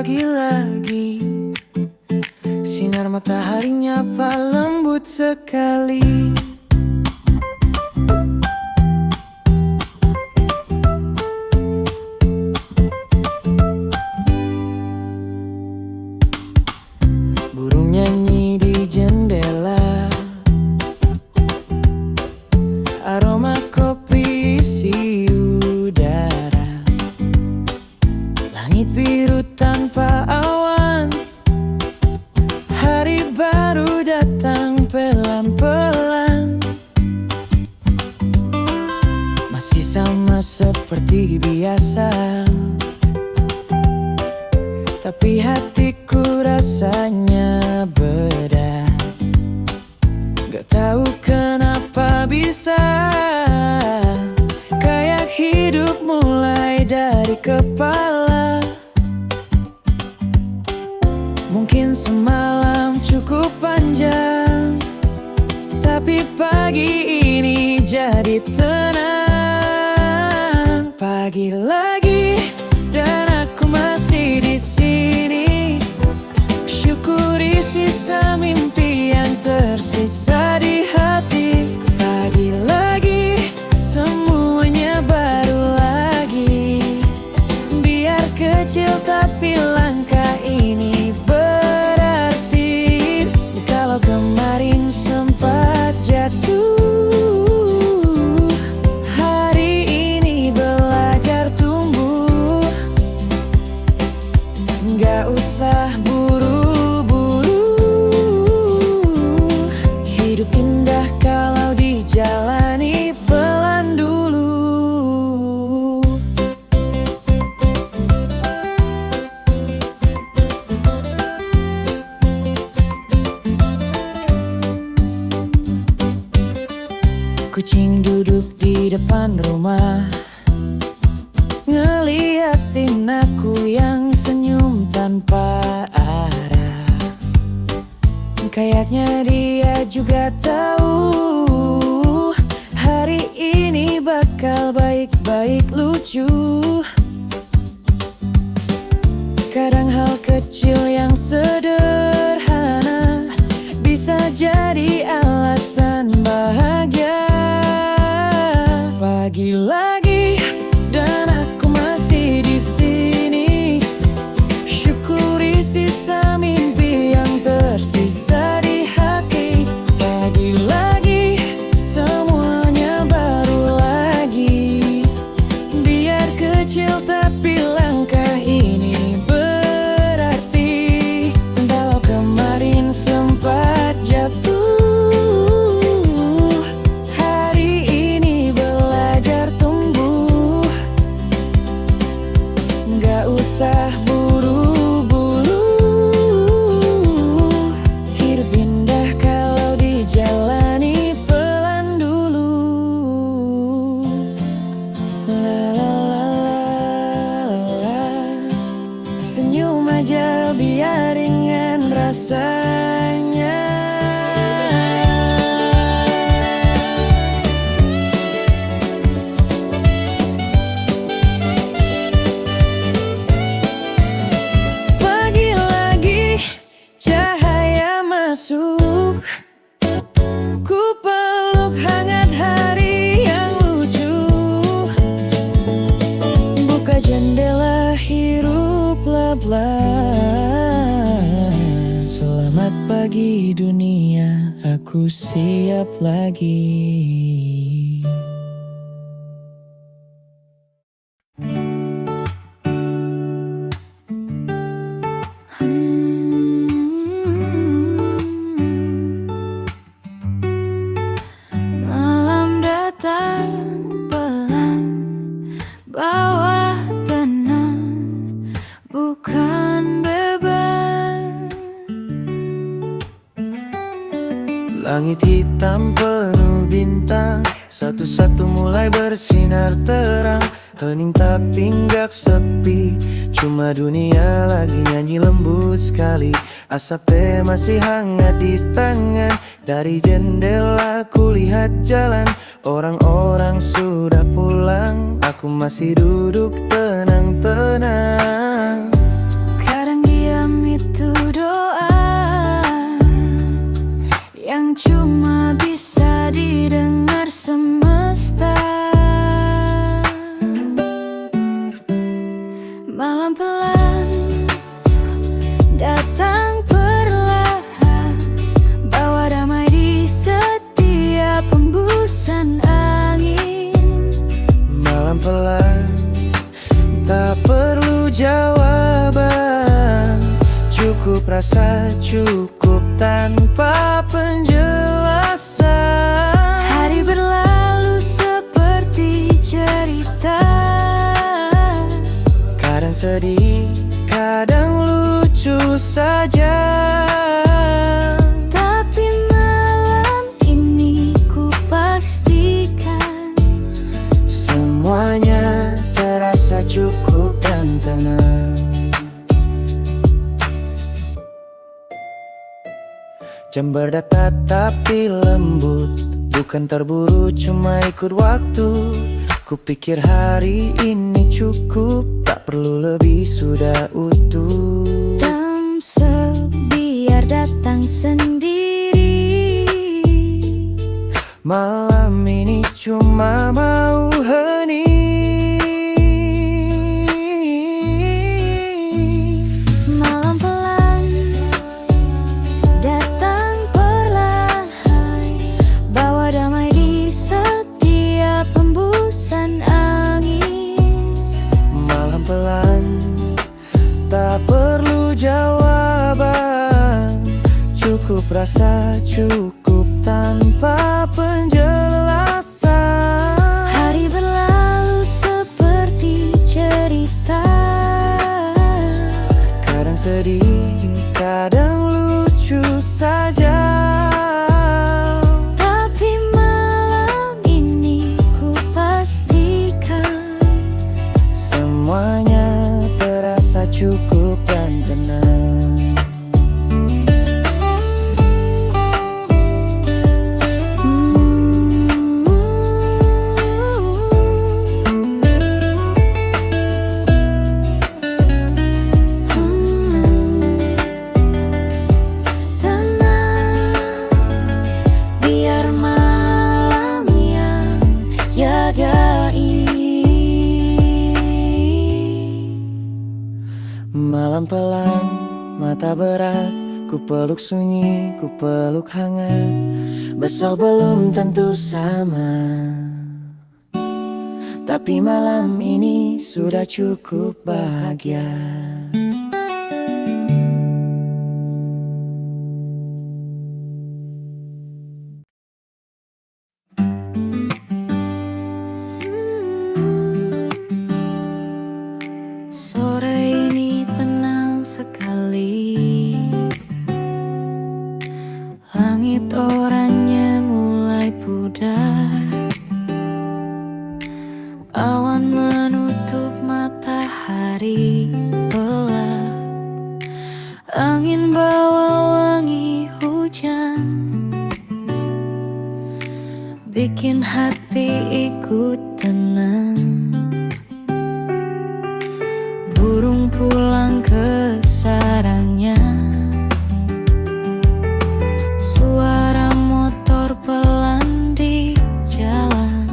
pagi lagi, sinar mataharinya nyapa lembut sekali. Burung nyanyi di jendela, aroma kopi isi udara. Langit biru tanpa awan, hari baru datang pelan-pelan. Masih sama seperti biasa, tapi hatiku rasanya beda. Gak tahu kenapa bisa kayak hidup mulai dari kepala. Mungkin semalam cukup panjang, tapi pagi ini jadi tenang. Pagi lagi dan aku masih di sini, syukuri sisa mimpi yang tersisa di hati. Pagi lagi, semuanya baru lagi. Biar kecil tapi langkah ini berarti. Kalau kemarin sempat jatuh, hari ini belajar tumbuh. Gak usah buru-buru, hidup indah kalau dijalani pelan dulu. Kucing duduk di depan rumah, ngeliatin aku yang senyum tanpa arah. Kayaknya dia juga tahu hari ini bakal baik-baik lucu. Kadang hal kecil yang sederhana bisa jadi alasan bahagia. Pagi lagi dan aku masih di sini, syukuri sisa mimpi yang tersisa di hati. Pagi lagi, semuanya baru lagi. Biar kecil tapi langkah ini berarti. Kalau kemarin sempat jatuh, usah buru-buru, hidup indah kalau dijalani pelan dulu. La la la la la, senyum aja biar ringan rasanya. Ku peluk hangat hari yang lucu, buka jendela hiruplah pelan. Selamat pagi dunia, aku siap lagi. Bawa tenang, bukan beban. Langit hitam penuh bintang, satu-satu mulai bersinar terang. Hening tapi nggak sepi, cuma dunia lagi nyanyi lembut sekali. Asap teh masih hangat di tangan, dari jendela ku lihat jalan. Orang-orang sudah pulang, aku masih duduk tenang-tenang. Kadang Pelan-pelan, tak perlu jawaban, cukup rasa, cukup tanpa penjelasan. Hari berlalu seperti cerita, kadang sedih, kadang lucu saja. tapi malam ini ku pastikan Semuanya terasa cukup dan tenang. Jam berdetak tapi lembut, bukan terburu cuma ikut waktu. Kupikir hari ini cukup, tak perlu lebih sudah utuh. dan biar datang sendiri. Malam ini cuma mau hening. Malam pelan datang perlahan, bawa damai di setiap hembusan angin. Malam pelan, tak perlu jawaban, cukup rasa, cukup tanpa penjelasan. Hari berlalu seperti cerita, Kadang sedih, kadang lucu saja. tapi malam ini ku pastikan Semuanya terasa cukup dan tenang. Tenang, biar malam yang jagai. Malam pelan, mata berat, ku peluk sunyi, ku peluk hangat. Besok belum tentu sama, tapi malam ini sudah cukup bahagia. Sore ini tenang sekali, langit oranye mulai pudar, awan menutup matahari gelap, angin bawa wangi hujan, bikin hati ikut tenang. Burung pulang ke sarangnya, suara motor pelan di jalan.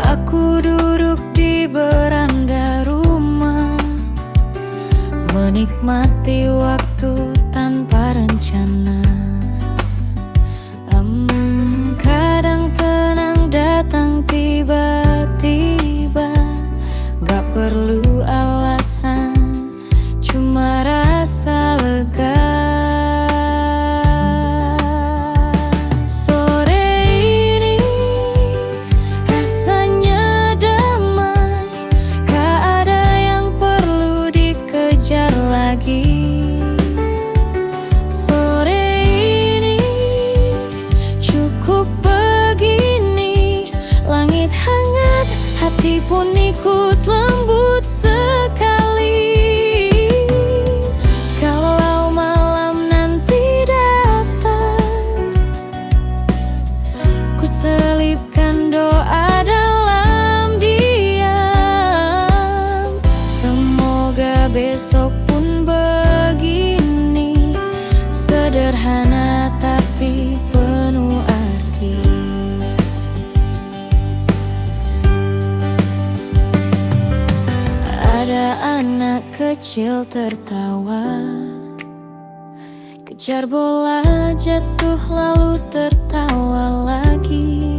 Aku duduk di beranda rumah, menikmati waktu tanpa rencana. Kadang tenang datang tiba-tiba, gak perlu alasan, cuma rasa lega. Sore ini rasanya damai, gak ada yang perlu dikejar lagi. Sore ini cukup begini, langit hangat, hati pun ikut lembut sekali. Kalau malam nanti datang, ku selipkan doa dalam diam. Semoga besok pun begini, sederhana tapi penuh arti. Ada anak kecil tertawa, kejar bola jatuh lalu tertawa lagi.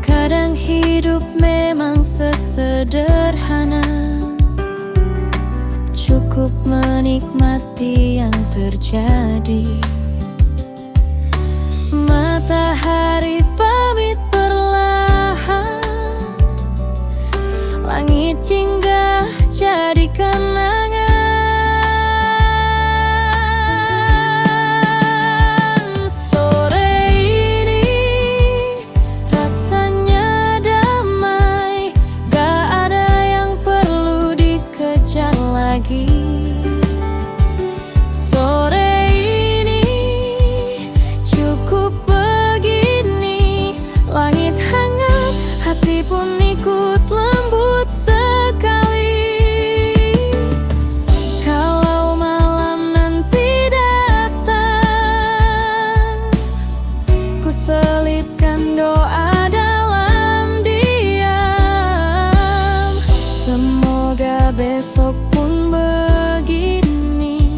Kadang memang sesederhana. Cukup menikmati yang terjadi. Matahari pamit perlahan, langit singgah jadi kenangan. Sore ini rasanya damai, gak ada yang perlu dikejar lagi. Sore ini cukup begini, langit hangat, hati pun ikut lembut sekali. Kalau malam nanti datang, ku selipkan doa dalam diam. Semoga besok pun begini,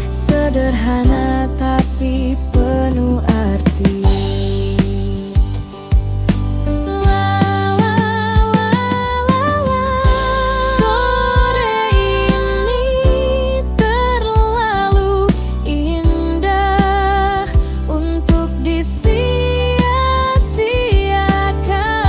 sederhana tapi penuh arti. Sore ini terlalu indah untuk disia-siakan.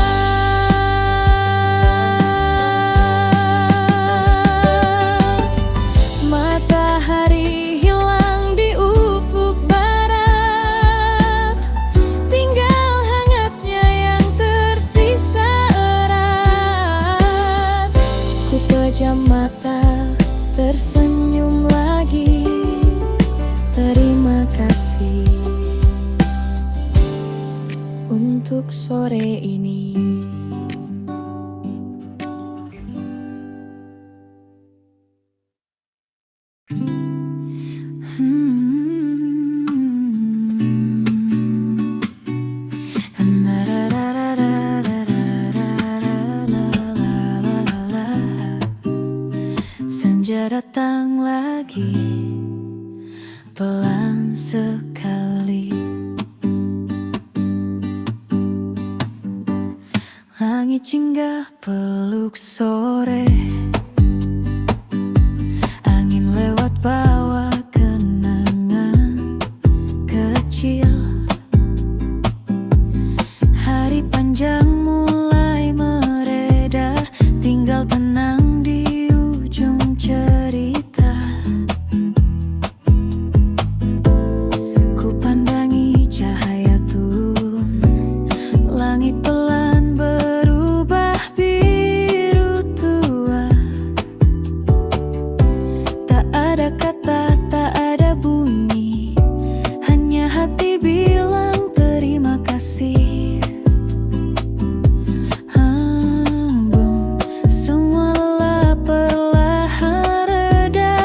Matahari hilang di ufuk barat, tinggal hangatnya yang tersisa erat. Ku pejam mata, tersenyum lagi. Terima kasih untuk sore ini. Senja datang lagi, pelan sekali. Langit singgah peluk sore, angin lewat bawa kenangan kecil. Hari panjang mulai meredar, tinggal tenang di ujung cerita. Ku pandangi cahaya turun, langit pelan berubah biru tua. Tak ada kata, tak ada bunyi, hanya hati bilang terima kasih. Semua lelah perlahan reda,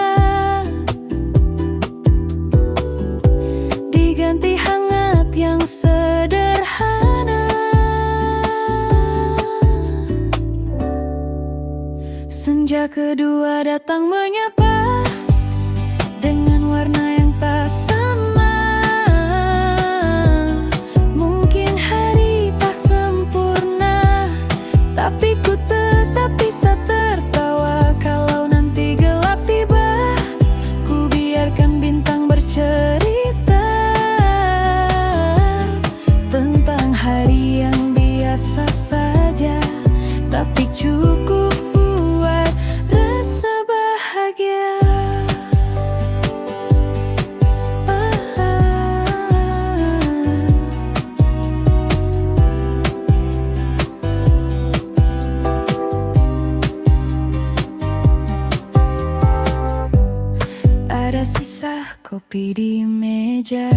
diganti hangat yang sederhana. Senja kedua datang menyapa dengan warna yang tak sama. Mungkin hari tak sempurna, tapi ku tetap bisa tertawa. Kalau nanti gelap tiba, ku biarkan bintang bercerita tentang hari yang biasa saja, tapi cukup buat rasa bahagia. Ada sisa kopi di meja,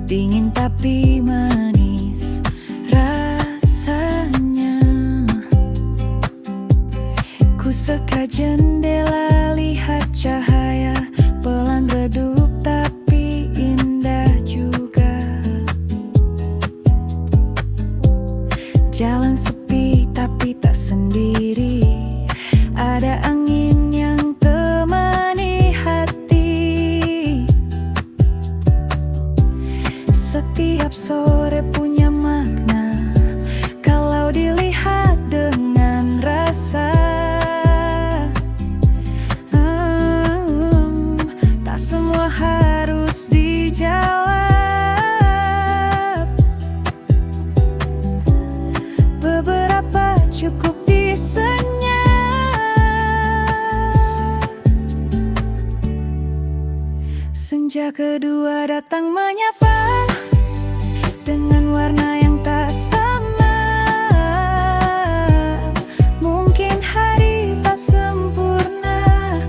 dingin tapi manis rasanya. Ku seka jendela, lihat cahaya pelan redup tapi indah juga. Jalan sepi tapi tak sendiri, ada angin yang temani hati. Setiap sore punya makna, cukup disenyap. Senja kedua datang menyapa dengan warna yang tak sama. Mungkin hari tak sempurna,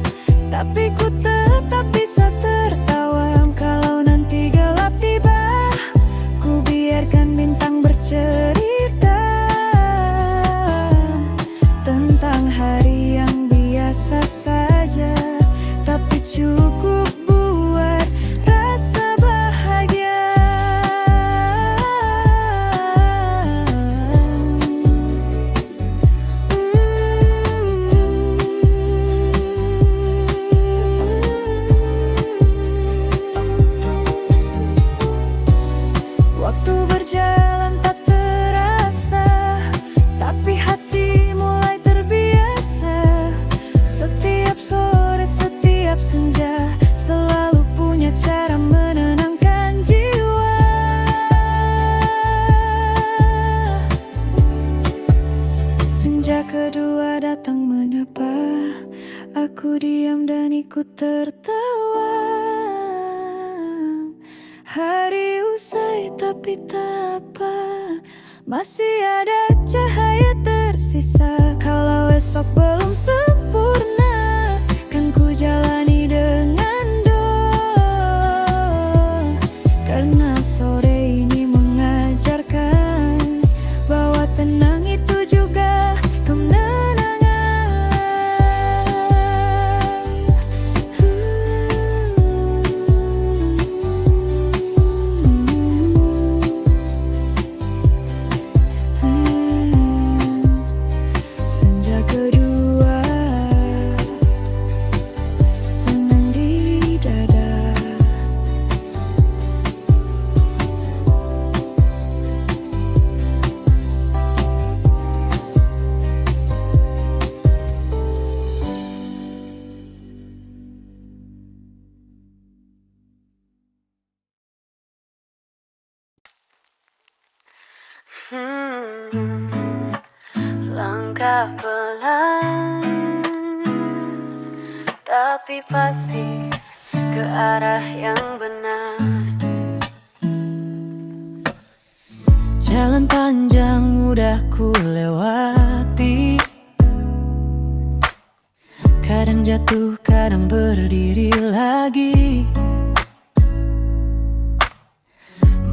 tapi ku tetap bisa tertawa. Kalau nanti gelap tiba, ku biarkan bintang bercerita tentang hari yang biasa saja, tapi cukup buat rasa bahagia. Waktu berjalan tak terasa, tapi hati mulai terbiasa. Setiap sore, setiap senja, selalu punya cara menenangkan jiwa. Senja kedua datang menyapa, aku diam dan ikut tertawa. Hari usai tapi tak apa, masih ada cahaya tersisa. Kalau esok belum sempurna, kan ku jalani dengan doa. Karena sore ini mengajarkan bahwa tenang itu juga kemenangan. Senja kedua tenang di dada. Langkah pelan, tapi pasti ke arah yang benar. Jalan panjang udah ku lewati, kadang jatuh, kadang berdiri lagi.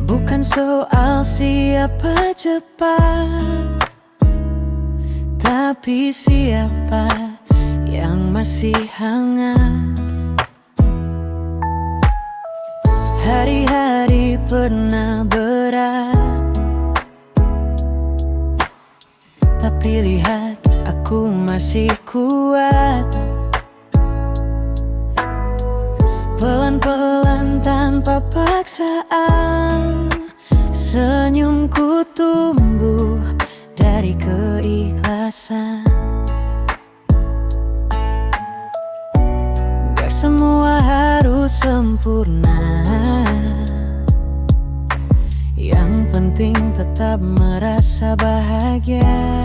Bukan soal siapa cepat, tapi siapa yang masih hangat. Hari-hari pernah berat, tapi lihat aku masih kuat. Pelan-pelan tanpa paksaan, senyumku tumbuh dari keikhlasan. Gak semua harus sempurna, yang penting tetap merasa bahagia.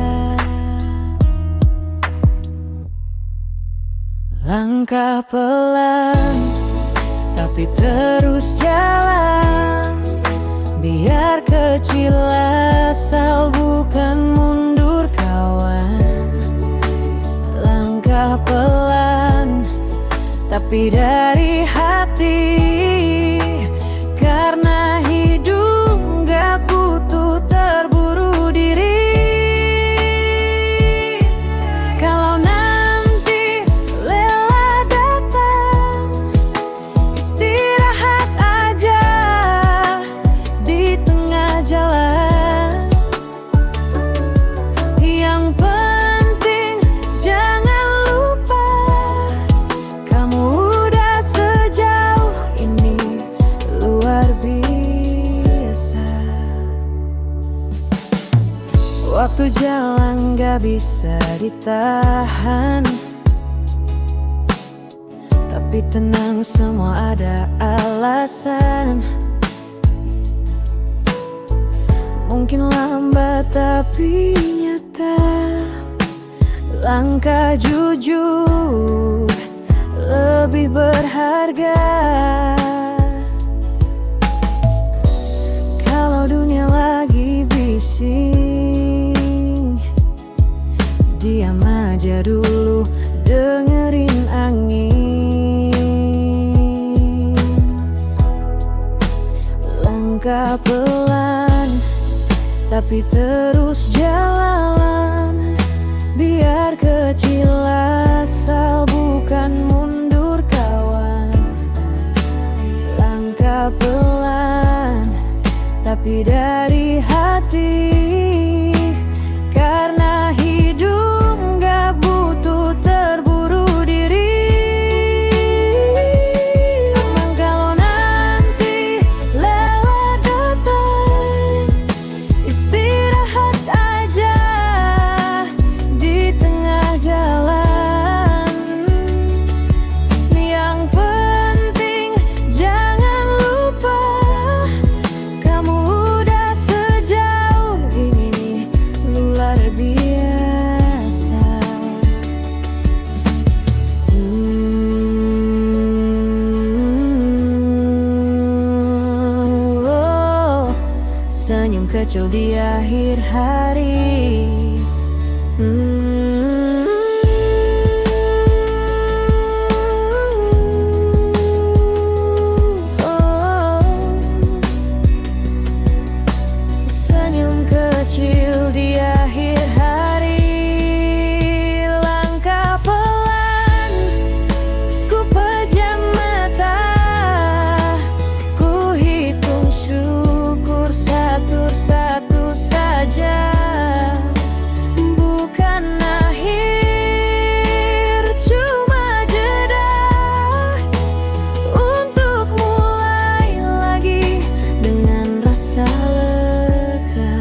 Langkah pelan, tapi terus jalan. Biar kecil asal bukan mundur kawan. Langkah pelan, tapi dari hati. Karena hidup gak butuh terburu diri. Kalau nanti lelah datang, istirahat aja di tengah jalan. Yang penting jangan lupa, kamu udah sejauh ini, luar biasa. Waktu jalan gak bisa ditahan, tapi tenang, semua ada alasan. Mungkin lambat tapi nyata. Langkah jujur lebih berharga. Kalau dunia lagi bising, diam aja dulu, dengerin angin. Langkah pelan, tapi terus jalan. Biar kecil asal bukan mundur kawan. Langkah pelan, tapi dari hati. Karena hidup gak butuh terburu diri. Emang kalau nanti lewat datang, istirahat aja di tengah jalan. Yang penting jangan lupa, kamu udah sejauh ini nih, luar biasa. Oh, senyum kecil di akhir hari. Senyum kecil di akhir hari. Langkah pelan, ku pejam mata, ku hitung syukur satu-satu saja. Bukan akhir, cuma jeda untuk mulai lagi dengan rasa lega.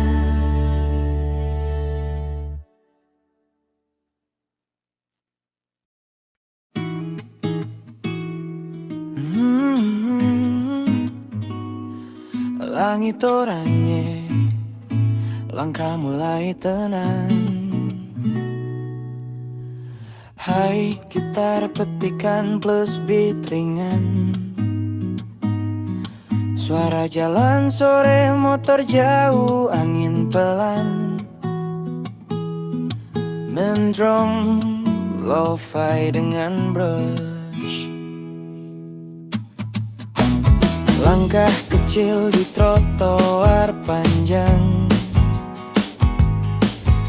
Langit oranye, langkah mulai tenang. Hai gitar petikan plus beat ringan. Suara jalan sore, motor jauh, angin pelan. Mendrong lo-fi dengan brush. Langkah kecil di trotoar panjang.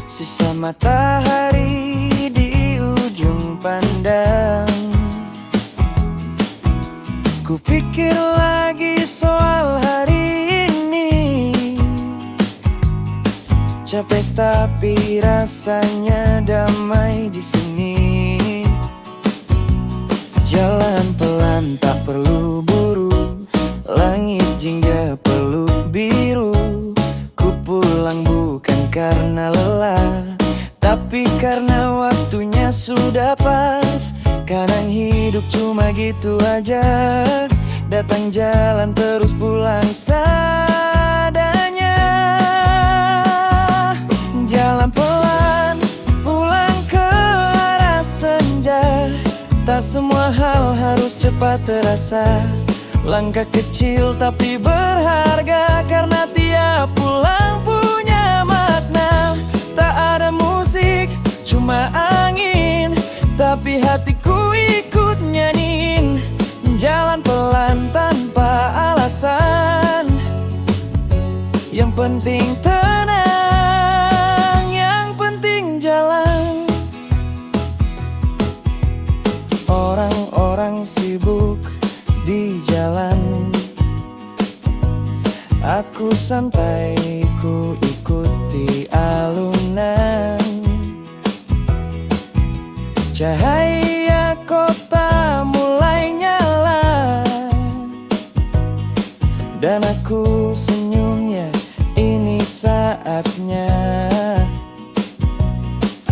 Sisa matahari di ujung pandang. Ku pikir lagi soal hari ini. Capek tapi rasanya damai di sini. Jalan pelan tak perlu buru, langit jingga peluk biru. Ku pulang bukan karena lelah, tapi karena waktunya sudah pas. Kadang hidup cuma gitu aja, datang jalan terus pulang seadanya. Jalan pelan, pulang ke arah senja. Tak semua hal harus cepat terasa. Langkah kecil tapi berharga, karena tiap pulang punya makna. Tak ada musik, cuma angin, tapi hatiku ikut nyanyiin. Jalan pelan tanpa alasan, yang penting tenang, yang penting jalan. Orang-orang sibuk di jalan, aku santai, ku ikuti alunan. Cahaya kota mulai nyala, dan aku senyumnya, ini saatnya.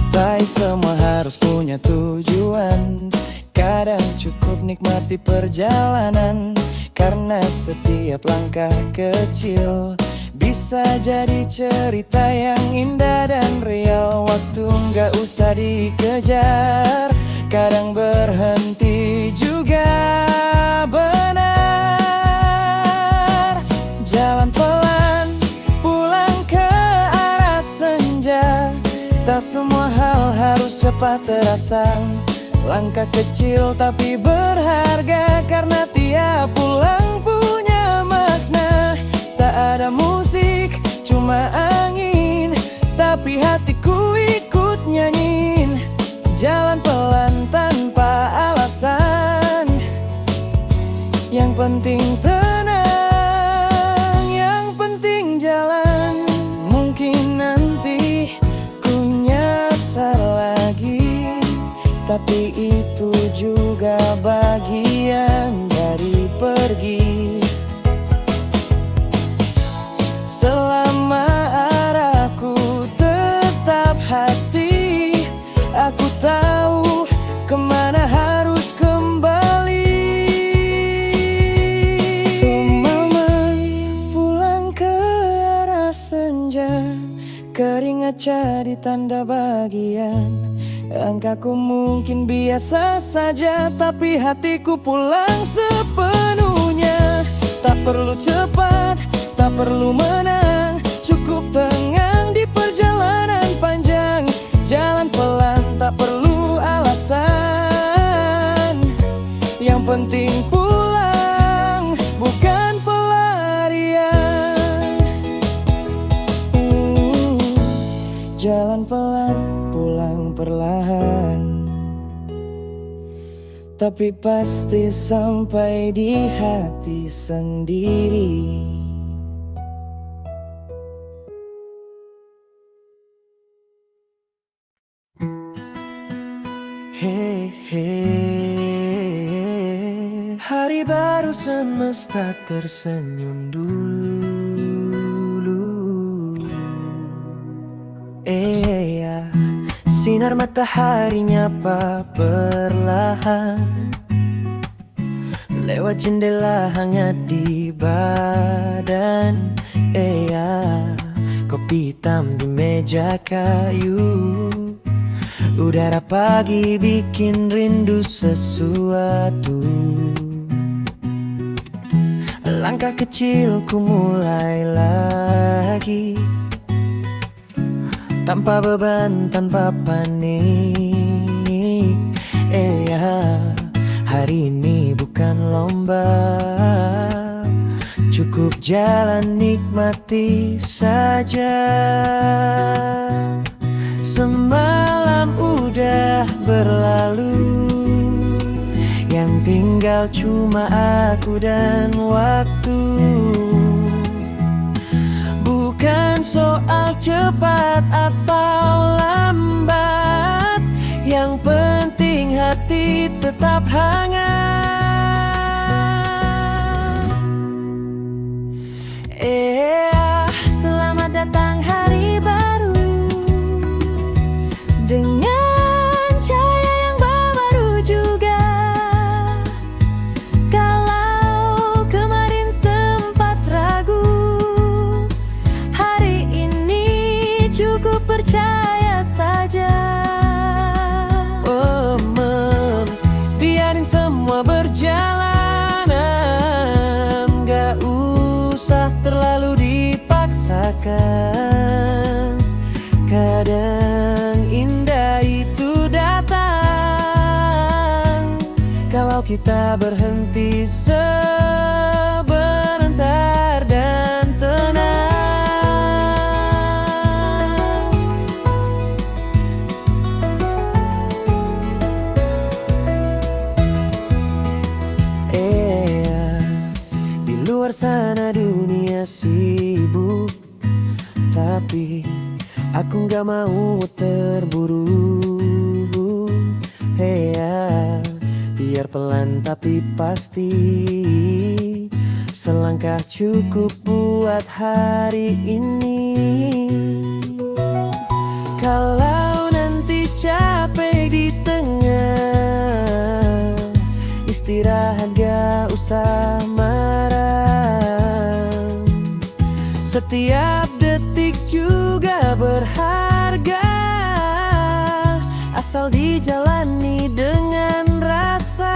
Tak semua harus punya tujuan, kadang cukup nikmati perjalanan. Karena setiap langkah kecil bisa jadi cerita yang indah dan real. waktu nggak usah dikejar, kadang berhenti juga benar. Jalan pelan, pulang ke arah senja. Tak semua hal harus cepat terasa. Langkah kecil tapi berharga, karena tiap pulang punya makna. Tak ada musik, cuma angin, tapi hatiku ikut nyanyiin. Jalan pelan tanpa alasan, yang penting tenang, yang penting jalan. Mungkin nanti ku nyasar lagi, tapi itu juga bagian dari pergi. Selama arahku tetap hati, aku tahu kemana harus kembali. Semalam pulang ke arah senja, keringat jadi tanda bagian. Langkahku mungkin biasa saja, tapi hatiku pulang sepenuhnya. Tak perlu cepat, tak perlu menang, cukup tenang di perjalanan panjang. Jalan pelan, tak perlu alasan, yang penting pulang, bukan pelarian. Jalan pelan, pulang perlahan, tapi pasti sampai di hati sendiri. Hey, hey, hari baru semesta tersenyum dulu. Ya, sinar matahari nyapa perlahan lewat jendela hangat di badan. Ya, kopi hitam di meja kayu. Udara pagi bikin rindu sesuatu. Langkah kecilku mulai lagi, tanpa beban, tanpa panik. Ya, hari ini bukan lomba, cukup jalan nikmati saja. Semalam udah berlalu, yang tinggal cuma aku dan waktu. Bukan soal cepat atau lambat, yang penting hati tetap hangat. Selamat datang hari baru, dengan cahaya yang baru juga. Kalau kemarin sempat ragu, hari ini cukup percaya saja. Biarin semua berjalanan, gak usah terlalu dipaksakan. Kadang indah itu datang kalau kita berhenti sebentar dan tenang. Di luar sana dunia sibuk, tapi aku gak mau terburu. Biar pelan tapi pasti, selangkah cukup buat hari ini. Kalau nanti capek di tengah, istirahat gak usah marah. Setiap detik juga berharga, asal dijalani dengan rasa.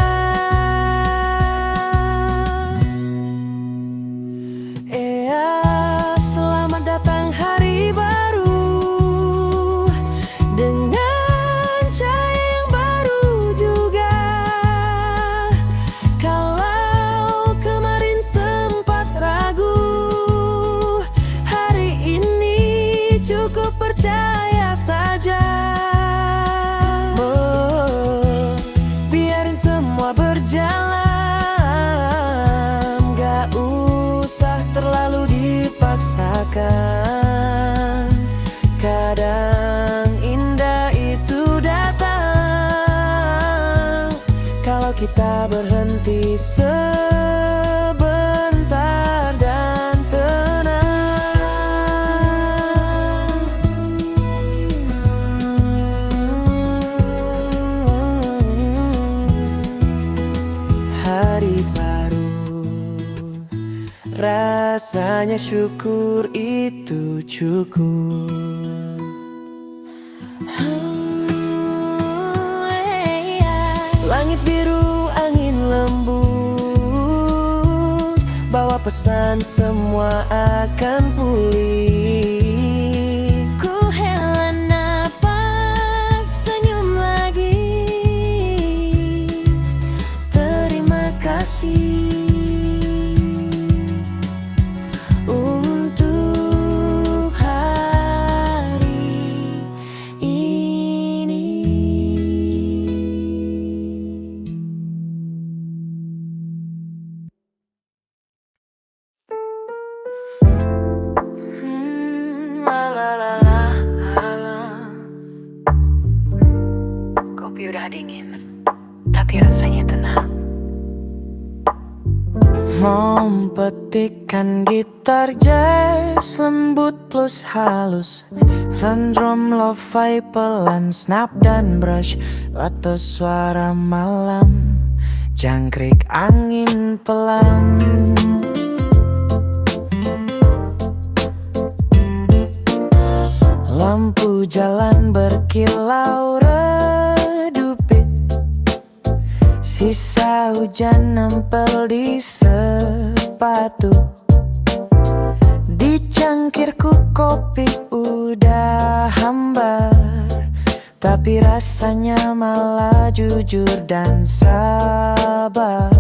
Selamat datang hari baru dengan cahaya yang baru juga. Kalau kemarin sempat ragu, hari ini cukup percaya saja. Biarin semua berjalan, gak usah terlalu dipaksakan. Kadang indah itu datang kalau kita berhenti sebentar dan tenang. Hari baru, rasanya syukur itu cukup. Langit biru, angin lembut, bawa pesan semua akan pulih. Ku hela napas, senyum lagi. Terima kasih untuk hari ini. Kopi udah dingin, tapi rasanya tenang. Mempetikkan gitar jazz lembut plus halus, drum lo-fi pelan, snap dan brush, atau suara malam, jangkrik angin pelan. Lampu jalan berkilau redup, sisa hujan nempel di sepatu. Di cangkirku kopi udah hambar, tapi rasanya malah jujur dan sabar.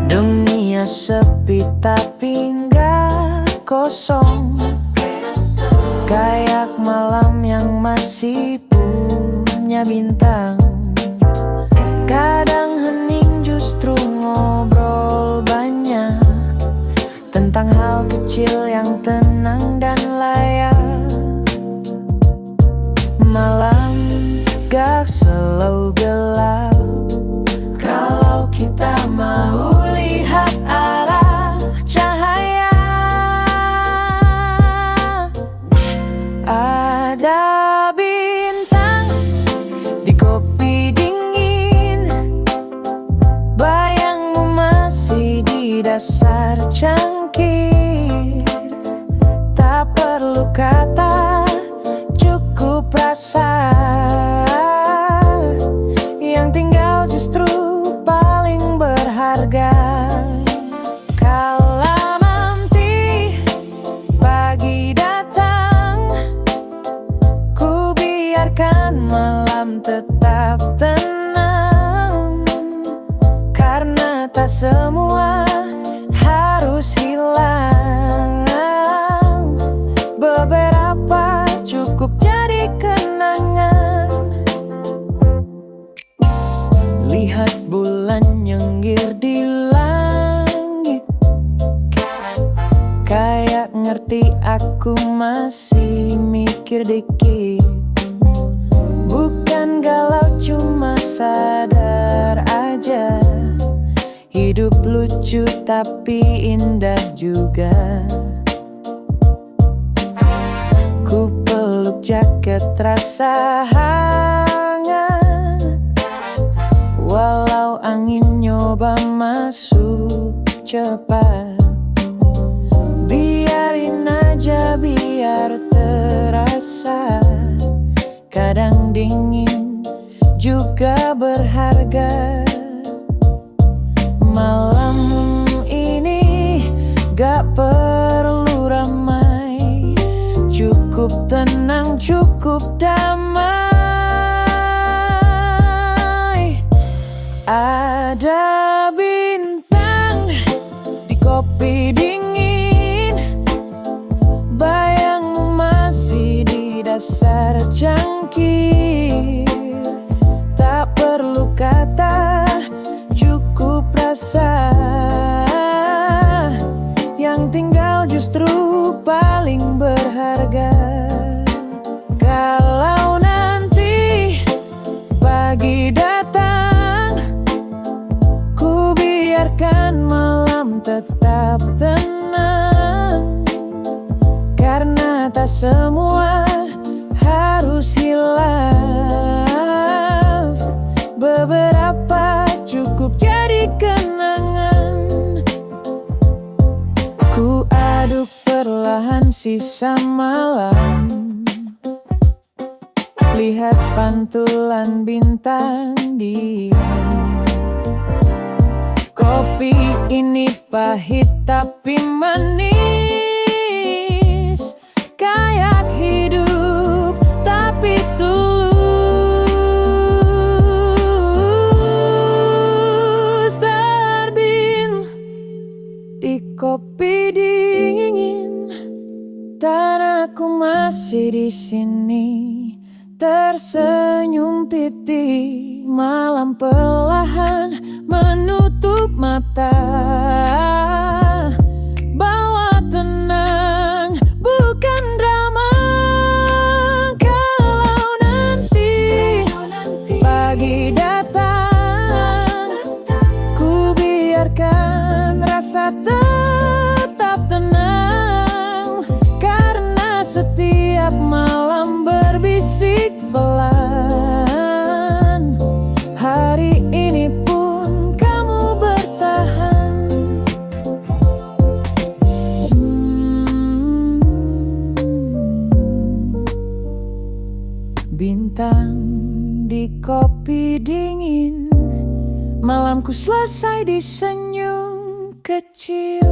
Dunia sepi tapi nggak kosong, kayak malam yang masih punya bintang. Kadang hening justru ngobrol banyak tentang hal kecil yang tenang dan layak. Malam gak selalu gelap kalau kita mau lihat arah cahaya. Ada bintang di kopi dingin, bayangmu masih di dasar cangkir. Tak perlu kata, cukup rasa, yang tinggal justru paling berharga. Kala nanti pagi datang, ku biarkan malam tetap tenang, karena tak semua harus hilang. Beberapa cukup jadi kenangan. Lihat bulan nyengir di langit, kayak ngerti aku masih mikir dikit. Bukan galau, cuma sadar aja, hidup lucu tapi indah juga. Ku peluk jaket rasa hangat, walau angin nyoba masuk cepat. Biarin aja biar terasa, kadang dingin juga berharga. Malam ini gak perlu ramai, cukup tenang, cukup damai. Ada bintang di kopi dingin, bayangmu masih di dasar cangkir. Tak perlu kata, cukup rasa, yang tinggal justru paling berharga. Kalau nanti pagi datang, ku biarkan malam tetap tenang, karena tak semua harus hilang. Beberapa cukup jadi kenangan. Ku aduk perlahan sisa malam, lihat pantulan bintang diam. Kopi ini pahit tapi manis, kayak hidup tapi tulus. Terbin di kopi dingin, dan aku masih di sini, tersenyum titik. Malam perlahan menutup mata, bawa tenang, bukan drama. Kalau nanti pagi datang, ku biarkan rasa tetap tenang, karena setiap malam berbisik pelan. Hari ini pun kamu bertahan. Bintang di kopi dingin, malamku selesai di senyum kecil.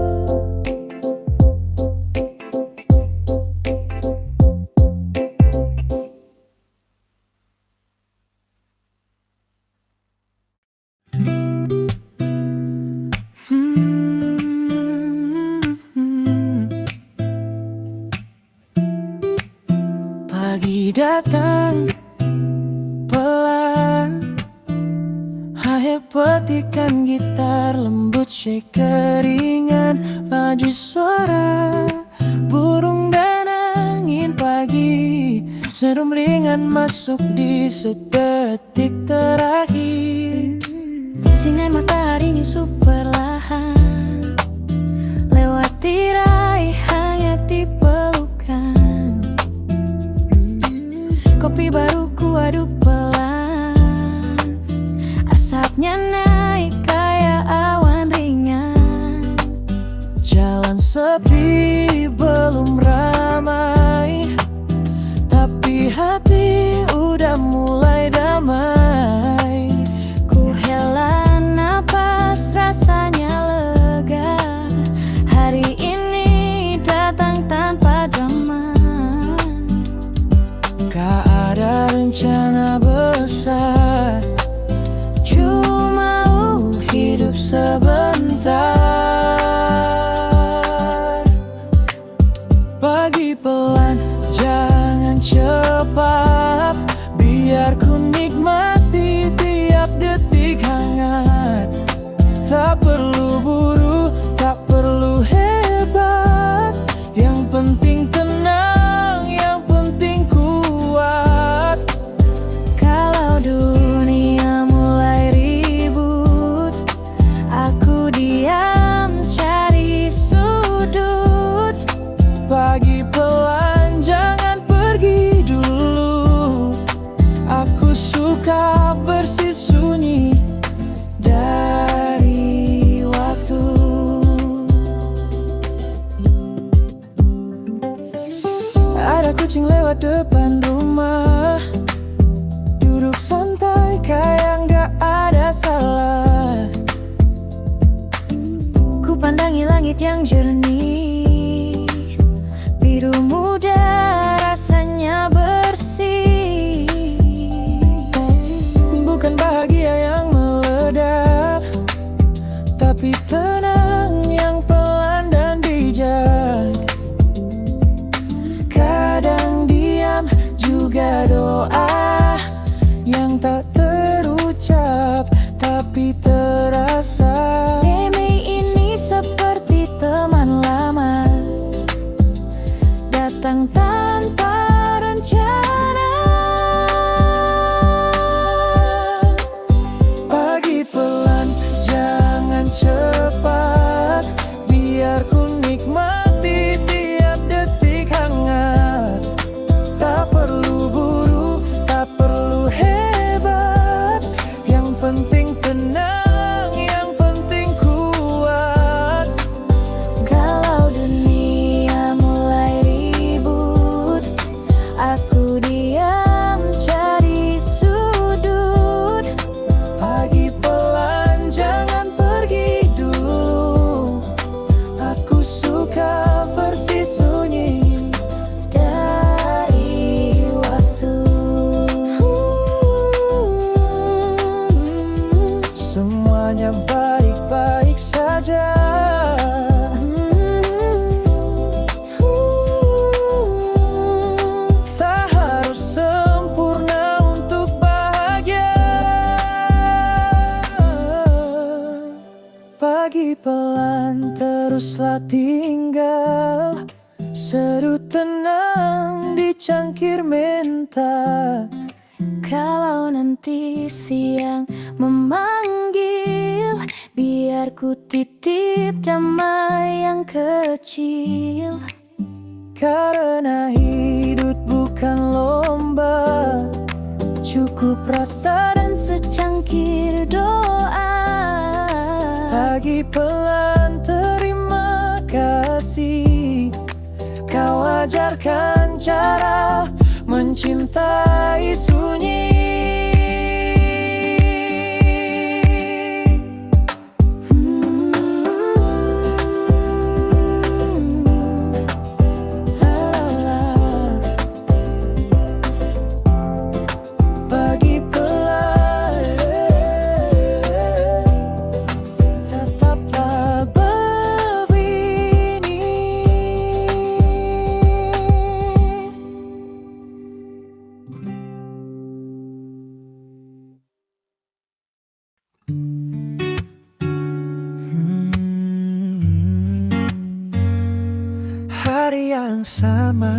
Pagi datang pelan, akhir petikan gitar lembut, shake keringan, maju suara burung dan angin pagi. Serum ringan masuk di sedetik terakhir. Sinar matahari nyusup perlahan, lewat tirai hangat di pelukan. Kopi baru ku aduk pelan, asapnya naik kayak awan ringan. Jalan sepi belum ramai, tapi hati udah mulai damai. Ku hela napas, rasanya lega. Hari ini datang tanpa drama. Gak ada rencana besar, cuma hidup sebentar. Pagi pelan, jangan cepat, biar ku nikmati tiap detik hangat. Tak perlu buru, tak perlu hebat, yang penting tenang, yang penting kuat. Kalau dunia mulai ribut, aku diam cari sudut. Pagi pelan, jangan pergi dulu, aku suka bersih sunyi dari waktu. Ada kucing lewat depan rumah, duduk santai kayak nggak ada salah. Ku pandangi langit yang jernih, biru muda rasanya bersih. Bukan bahagia yang meledak, tapi tenang yang pelan dan bijak. Kadang diam juga doa yang tak terucap tapi terasa. Mei ini seperti teman lama, datang tanpa rencana. Pagi pelan, jangan cepat, biar ku nikmati tiap detik hangat. Tak perlu buru, tak perlu hebat, yang penting tenang, yang penting kuat. Kalau dunia mulai ribut, aku diam cari sudut. Pagi pelan, jangan pergi dulu, aku suka versi sunyi Dari waktu semuanya baik-baik saja. Tak harus sempurna untuk bahagia. Pagi pelan, teruslah tinggal, seru tenang di cangkir menta. Kalau nanti siang memanggil, biar ku titip damai yang kecil. Karena hidup bukan lomba, cukup rasa dan Secangkir doa. pagi pelan, terima kasih. Kau ajarkan cara mencintai sunyi. Pagi pelan, tetaplah begini. Hari yang sama,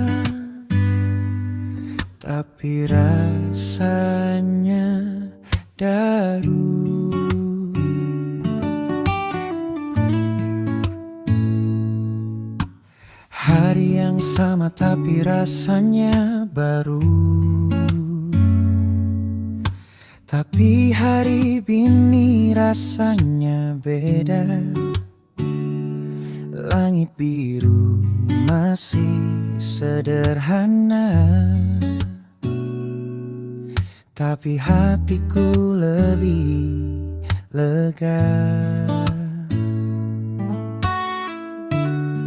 tapi rasanya daru. Hari yang sama tapi rasanya baru. Tapi hari ini rasanya beda. Langit biru masih sederhana, tapi hatiku lebih lega.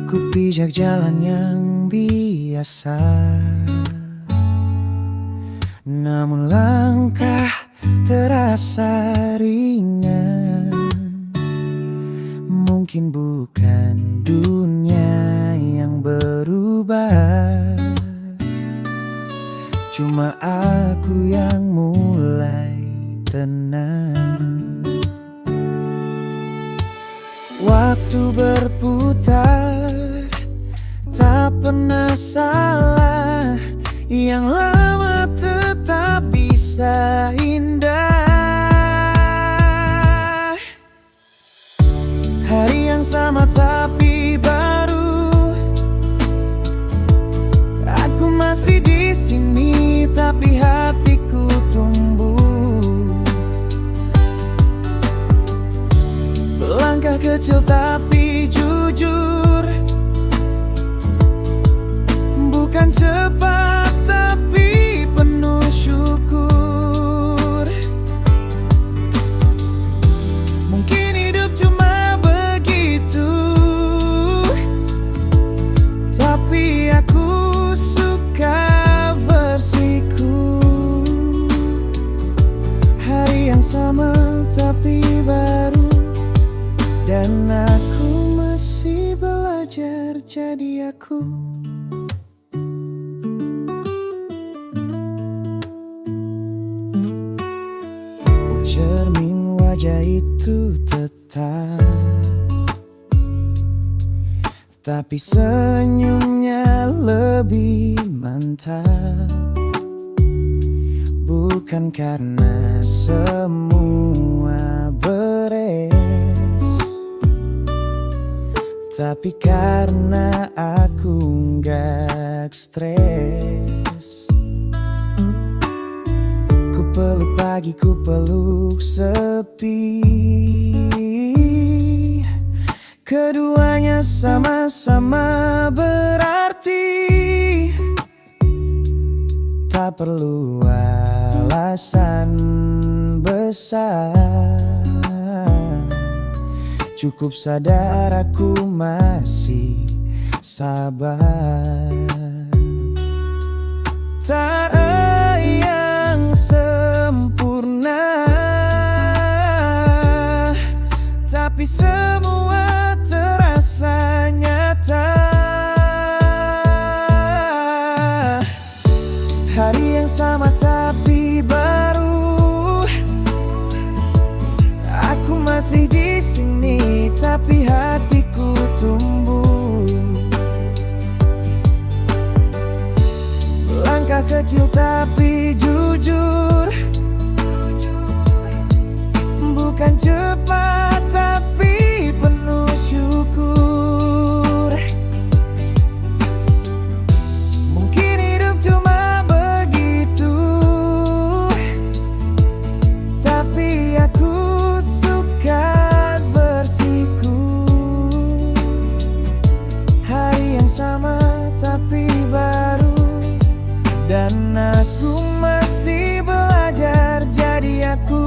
Ku pijak jalan yang biasa, namun langkah terasa ringan. Mungkin bukan dunia yang berubah, cuma aku yang mulai tenang. Waktu berputar, tak pernah salah. Yang lama tetap bisa indah. Hari yang sama tapi baru. Aku masih di sini tapi hatiku tumbuh. Langkah kecil tapi jujur, bukan cepat tapi penuh syukur. wajah itu tetap, tapi senyumnya lebih mantap. Bukan karena semua beres, tapi karena aku nggak stres. Ku peluk pagi, ku peluk sepi, keduanya sama-sama berarti. Tak perlu alasan besar, cukup sadar aku masih sabar. Tak ada yang sempurna, tapi semua terasa nyata. Hari yang sama tapi baru, aku masih di sini tapi hatiku tumbuh. Langkah kecil tapi jujur, bukan cepat tapi penuh syukur. Mungkin hidup cuma begitu, tapi aku suka versiku. Hari yang sama tapi baru, dan aku masih belajar jadi aku.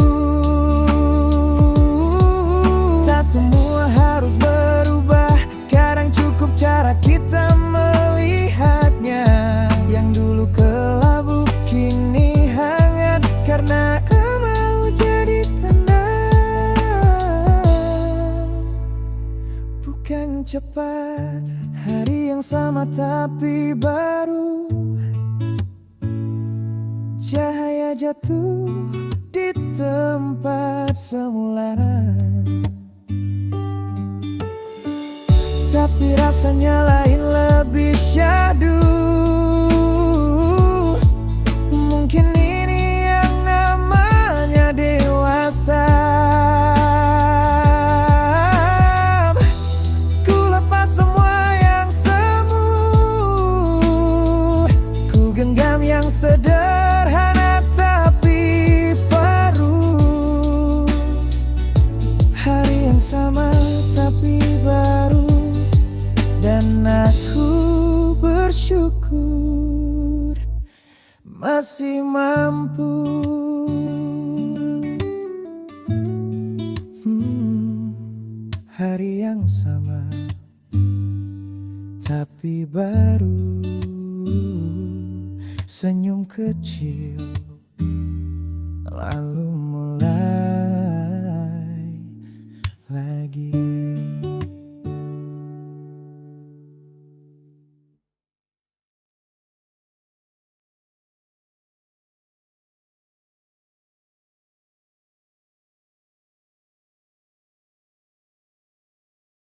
Tak semua harus berubah, kadang cukup cara kita melihatnya. Yang dulu kelabu kini hangat, karena amal jadi tenang. Bukan cepat, hari yang sama tapi baru, cahaya jatuh di tempat semula, tapi rasanya lain, lebih syahdu. Mungkin ini yang namanya dewasa. Ku lepas semua yang semu, ku genggam yang sederhana tapi baru. Hari yang sama tapi baru, dan aku bersyukur masih mampu. Hari yang sama tapi baru, senyum kecil lalu mulai lagi.